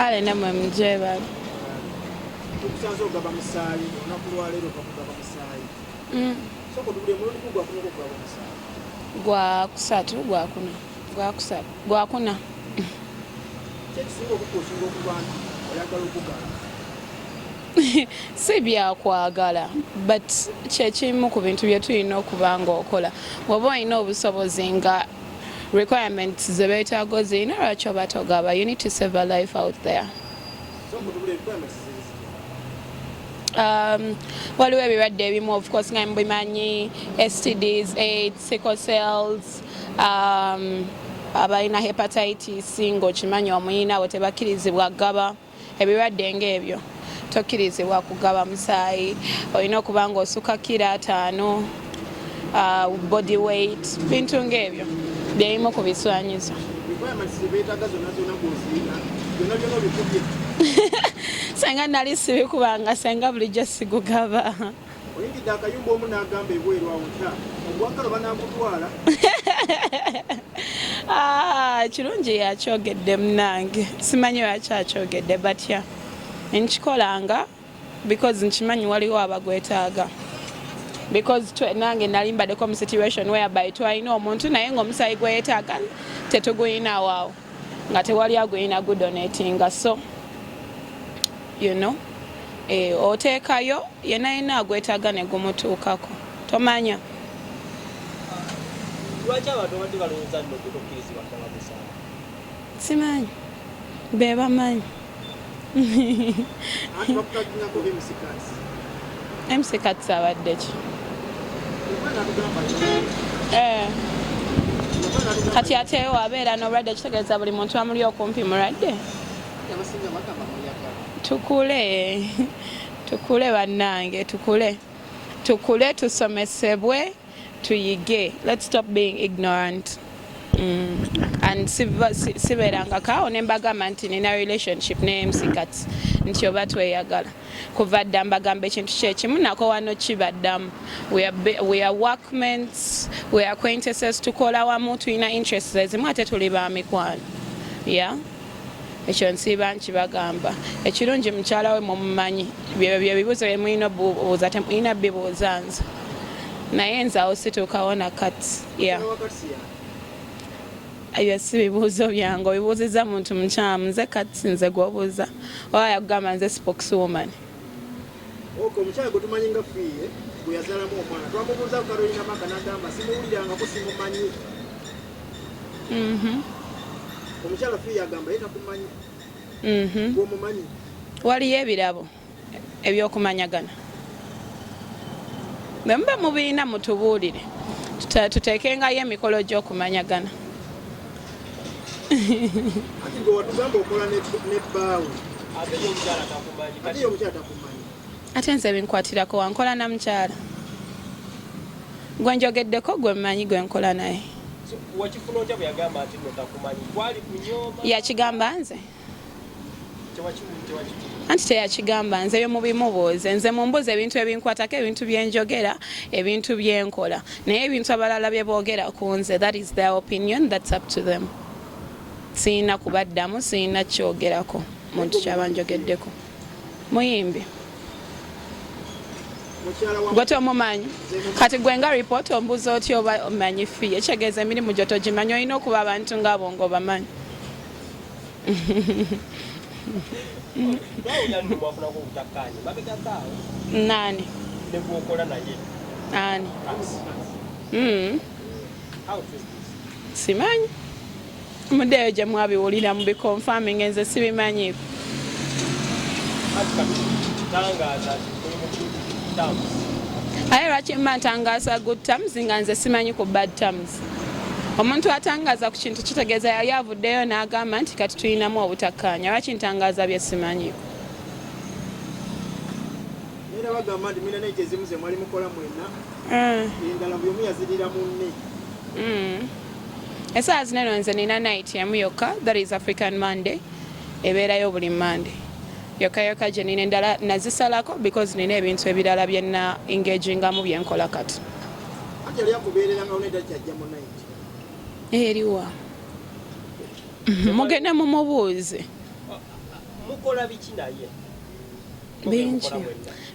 Kale namwe mjeba. Tukusanzo ogaba Musaayi, onaku lwaleero okugaba Musaayi. Soko tubule mulungi gwa kuno okugaba Musaayi. Gwa kusatu gwa kuna. Gwa kusatu. Gwa kuna. Kyekisinga okukusinga okubanga oyagala okugaba. Si bya kwagala, but kyekimu ku bintu bye tulina okuba nga okola. Bw'oba olina obusobozi nga requirements ze beetaaga zirina lwaki oba togaba. You need to save a life out there. Soko tubule requirements waliwo ebirwadde ebimu of course nga mbimanyi STDs, AIDS, sickle cells, abalina hepatitis ng'okimanyi omuyina bwe tebakkirizibwa gaba ebirwadde ng'ebyo tokkirizibwa kugaba Musaayi. Olina okuba nga osuka kilo 5, body weight, bintu ng'ebyo byebimu ku biswanyizo. Senga nali sibikubanga senga bulijjo sigugaba. Oyingidde akayumba omu n'agamba ebweru awo nta obwakalo banaamutwala. Kirungi yakyogedde munange. Simanyi lwaki akyogedde batya. Nkikolanga because nkimanyi waliwo abagwetaaga. Because nange nali mbaddeko mu situation whereby twalina omuntu naye ng'omusaayi gwe yeetaaga tetugulina waawo nga tewali agulina gudonatinga. So you know, oteekayo yenna agwetaaga ne gumutuukako tomanya. Lwaki abantu abadde balowooza nno okukkirizibwa ddala Musaayi? Simanyi be bamanyi. Ati bakutaginako emusikasi. Emusikasi abadde ki? Kati ate wabeera n'obulwadde kitegeeza buli muntu amuli okumpi mulwadde. Tukule bannange, tukule tusomesebwe tuyige. Let's stop being ignorant. And sibeeranga kaawo ne mbagamba nti nina relationship ne MCCATS nti oba tweyagala. Kuva dda mbagamba ekintu kyekimu nako wano kibaddamu. We are workmates, we are acquaintances, tukola wamu, tulina interests ezimu ate tuli ba mikwano. Yeah? Ekyo nsiiba nkibagamba. Ekirungi mukyala we mumumanyi bye bibuuzo bye mulina obuuza temulina bibuuza nze. Naye nze awo situukawo na kati. Yeah. Ebyo si bibuuzo byange obibuuzizza muntu mukyamu nze kati nze gw'obuuza. Oba yakugamba nze spokeswoman. Omukyala gwe tumanyi nga Fiye gwe yazaalamu omwana twamubuuza ku Carolina Maka n'agamba simuwulirangako simumanyi. Omukyala Fiye agamba ye takumanyi. Gw'omumanyi. Waliyo ebirabo ebyokumanyagana. Bwe muba mubiina mutubuulire tuteekengayo emikolo gy'okumanyagana. Ati gwe watugamba okola ne bbaawe. Ate y'omukyala takumanyi. Ate y'omukyala takumanyi. Ate nze binkwatirako wankola na mukyala. Gwe njogeddeko gwe mmanyi gwe nkola naye. Wakifuna otya bwe yagamba nti nno takumanyi? Kwali kunyooma? Yakigamba nze? Tewakifuna. Anti teyakigamba nze byo mubimubuuze. Nze mumbuuze ebintu ebinkwatako, ebintu byenjogera, ebintu byenkola. Naye ebintu abalala bye boogera ku nze, that is their opinion, that's up to them. Siyina kubaddamu, siyina kyogerako muntu kyabanjogeddeko. Muyimbi. Gwe tomumanyi. Kati gwe nga report ombuuza otya oba omanyi Fiye. Ekitegeeza emirimu gyo togimanyi, olina okuba abantu ng'abo ng'obamanyi. Nani? Ani? Simanyi. Muddeeyo gye mwabiwulira mu biconfirming nze sibimanyiiko. Aye lwaki mba ntangaaza good terms nga nze simanyi ku bad terms. Omuntu atangaaza ku kintu kitegeeza yali avuddeyo n'agamba nti kati tulinamu obutakkaanya. Lwaki ntangaaza bye simanyiiko? Era bagamba nti mulina n'ekyo ezimu ze mwali mukola mwenna. Endala buli omu yazirira munne. Essaawa zino eno nze nina night emu yokka, that is African Monday. Ebeerayo buli Monday. Yokka gye nina endala nazisalako because nina ebintu ebirala bye nna engagingamu bye nkola kati. Ate yali akubeereranga onedda kyajja mu night. Eriwa. Mugende mumubuuze. mukola biki naye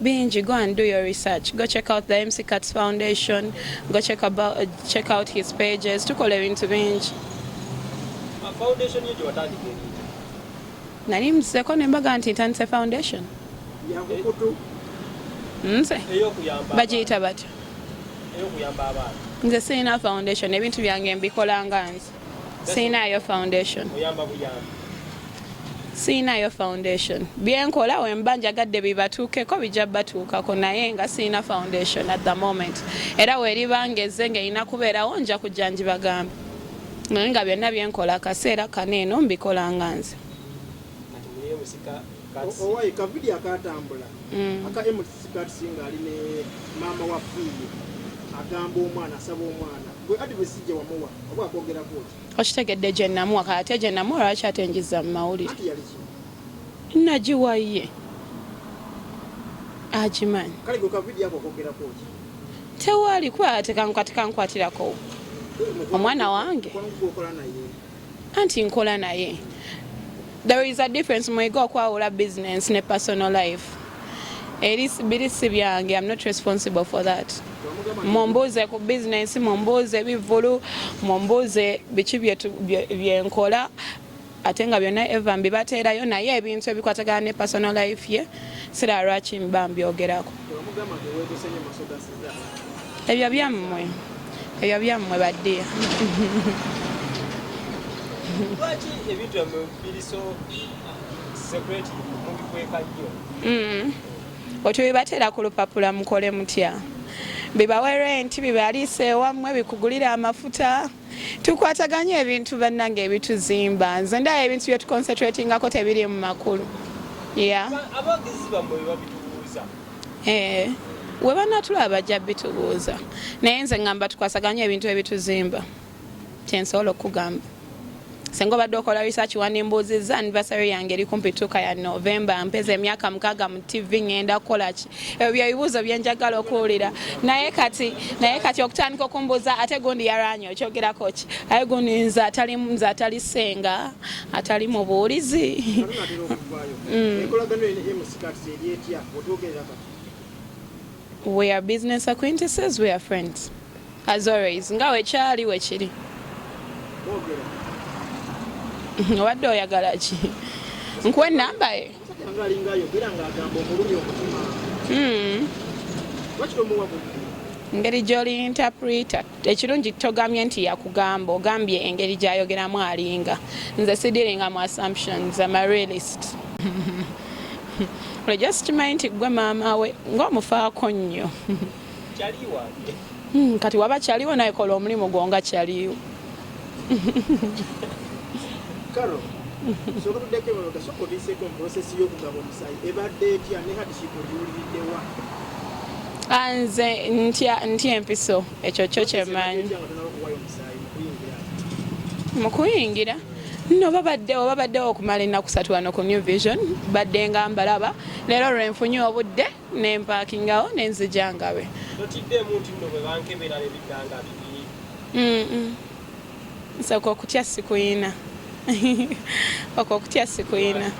Binji, go and do your research. Go check out the MC Cats Foundation. Go check out his pages. Tukola ebintu bingi. Foundation yejo watandike Nani mseko nembaga nti ntandise foundation. Yakukutu. Nze. Eyokuyamba. Bagiyita batyo. Eyokuyamba abantu. Nze sirina foundation. Ebintu byange mbikolanga nze. Sirinayo foundation. Oyamba buyamba. Sirinayo foundation. Byenkola wemba njagadde bibatuukeko bijja batuukako naye nga sirina foundation at the moment. Era weeribangeze ng'erina kubeerawo nja kujja njibagambe. Naye nga byonna byenkola akaseera kaneeno mbikolanga nze. Owaye kavidi akatambula. Aka MC Cats nga ali ne maama wa fiiye. Agamba omwana asaba omwana. Gwe advice je wamuwa oba akwogera koti. Okitegedde gye namuwa kati gye namuwa lwaki atenjiza mu mawulire. Ati yali ki? Nagiwaye. Agimanyi. Kale gwe kavidi ako akwogera koti. Tewali kuba tekankwatiraako. Omwana wange. Anti nkola naye. There is a difference when you go kwawula business ne personal life. Birisi byange, I'm not responsible for that. Mumbuze ku business, mumbuze bivulu, mumbuze biki byenkola ate nga byonna eva mbibateerayo naye ebintu ebikwatagana ne personal life ye sira lwaki mba mbyogerako. Ebyo byammwe badde. Lwaki ebintu byammwe biri so secret mubikweka nnyo? Otubibateera ku lupapula mukole mutya. Bibawe rent, bibaliise ewammwe, bikugulira amafuta. Tukwataganya ebintu bannange ebituzimba. Nze ndaba ebintu bye tuconcentratingako tebiri mu makulu. Abagizi bammwe babitubuuza. We bannatulaba bajja bitubuuza. Naye nze ngamba tukwasaganya ebintu ebituzimba. Kyensobola okugamba. Senga obadde okola research wanimbuuzizza anniversary yange eri kumpi tuuka ya November mpeza emyaka 6 mu TV ngenda kukola ki. Ebyo bye bibuuzo bye njagala okuwulira. Naye kati okutandika okumbuuza ate gundi yaranya okyogerako ki. Aye gundi nze atali senga atali mubuulizi. We are business acquaintances, we are friends. As always, nga wekyali wekiri. Wadde oyagala ki? Nkuwe ennamba ye? Engeri gy'oli interpreta ekirungi togambye nti yakugamba ogambye engeri gy'ayogeramu alinga. Nze sidiringa mu assumptions, I'm a realist. Just kimanyi nti gwe maama we ng'omufaako nnyo. Kyali wange. Kati waba kyaliwo naye kola omulimu gwo nga kyaliwo. Karo, soko tudeke wano soko diseko process y'okugaba omusaayi ebadde etya ne kati kikujuliriddewa. Anze ntya empiso ekyo kyo kyemanyi. Mu kuyingira no babaddewo okumala ennaku 3 wano ku New Vision badde nga mbalaba leero lwenfunye obudde ne mpaakingawo ne nzija ngabe. Totiddemu nti nno bwe bankebera n'ebiddanga bibiri. Nsoko okutya sikuyina. Okutya sikuyina.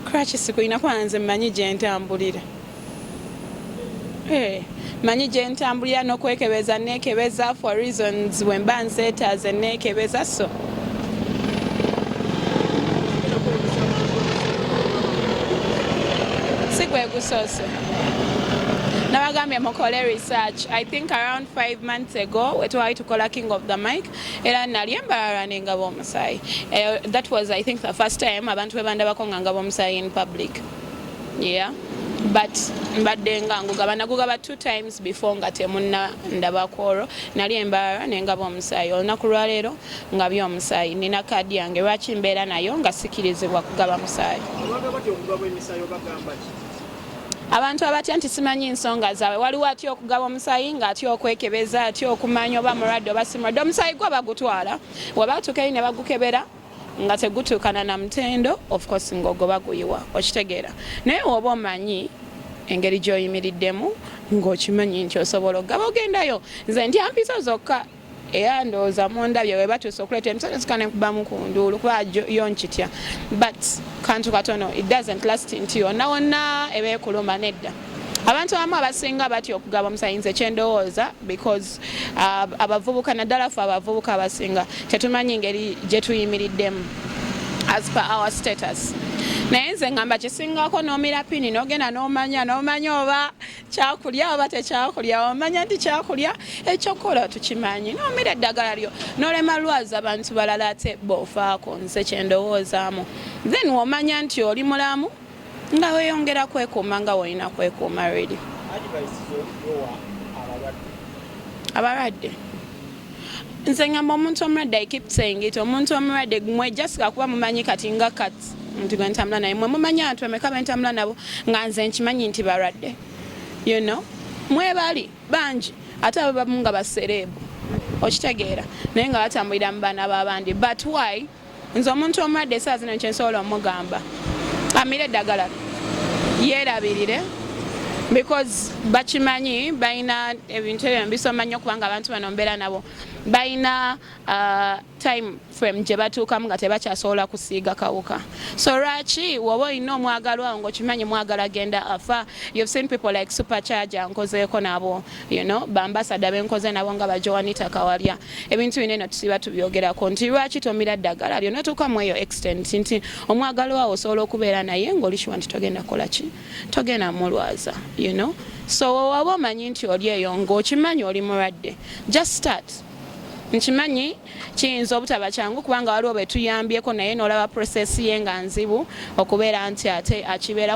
Kraki sikuyina kwanze mmanyi gye ntambulira. Manyi gye ntambulira n'okwekebeza neekebeza for reasons when mba nseetaaze neekebeza so. Sigwe gusoose. Nabagambye mukole research. I think around 5 months ago we twali tukola King of the Mic era nali embalala n'engabo Omusaayi. That was I think the first time abantu bebandabako nga ngabo Omusaayi in public. Yeah. But mbadde nga ngugaba 2 times before nga temunna ndabakoro nali embalala n'engabo Omusaayi. Olunaku lwaleero nga byo Omusaayi nina kadi yange lwaki mbeera nayo nga sikirizibwa kugaba Musaayi. Abantu abatya nti simanyi nsonga zaabwe waliwo atya okugaba Omusaayi nga atya okwekebeza atya okumanya oba mulwadde oba si mulwadde. Omusaayi gwe bagutwala webatuukayo ne bagukebera nga tegutuukana na mutendo of course ng'ogoba guyiwa okitegeera naye oba omanyi engeri gy'oyimiriddemu ng'okimanyi nti osobola okugaba ogendayo. Nze ntya mpiso zokka era ndowooza mundabye we batuusa okuleeta emisolo zikanekubamu ku nduulu kuba yo nkitya but kantu katono it doesn't last nti yonna wonna ebeekuluma nedda abantu abamu abasinga batya okugaba omusaayi nze kyendowooza because abavubuka naddala ffe abavubuka abasinga tetumanyi ngeri gye tuyimiriddemu as per our status naye nze ngamba kisingako n'omira pini n'ogenda n'omanya oba kyakulya oba tekyakulya omanya nti kyakulya ekyokola tukimanyi n'omira eddagala lyo n'olema lwaza abantu balala ate boofaako nze kyendowoozaamu then womanya nti oli mulamu nga weeyongera kwekuuma nga wolina kwekuuma ready abalwadde nze ngamba omuntu omulwadde I keep saying it omuntu omulwadde mmwe jasika kuba mumanyi kati nga kati nti gwe ntambula naye mmwe mumanyi abantu bameka bentambula nabo nga nze nkimanyi nti balwadde you know mwe bali bangi ate abo bamu nga basereebu okitegeera naye nga batambulira mu baana b'abandi but why nze omuntu omulwadde esaawa zino kyensobola omugamba amire eddagala yeerabirire because bakimanyi balina ebintu ebyo mbisoma nnyo kubanga abantu bano mbeera nabo balina time frame gye batuukamu nga tebakyasobola kusiiga kawuka so lwaki woba olina omwagalwawo ng'okimanyi mwagala genda afa you've seen people like supercharger nkozeeko nabo you know bambasada benkoze nabo nga bajowanita kawalya ebintu bino eno tusiba tubyogerako nti lwaki tomira ddagala lyo notuuka mu eyo extent nti omwagalwawo osobola okubeera naye ng'oli kiwa nti togenda kukola ki togenda mulwaza you know so waba omanyi nti oli eyo ng'okimanyi oli mulwadde just start nkimanyi kiyinza obutaba kyangu kubanga waliwo betuyambyeko naye n'olaba process ye nga nzibu okubeera nti ate akibeera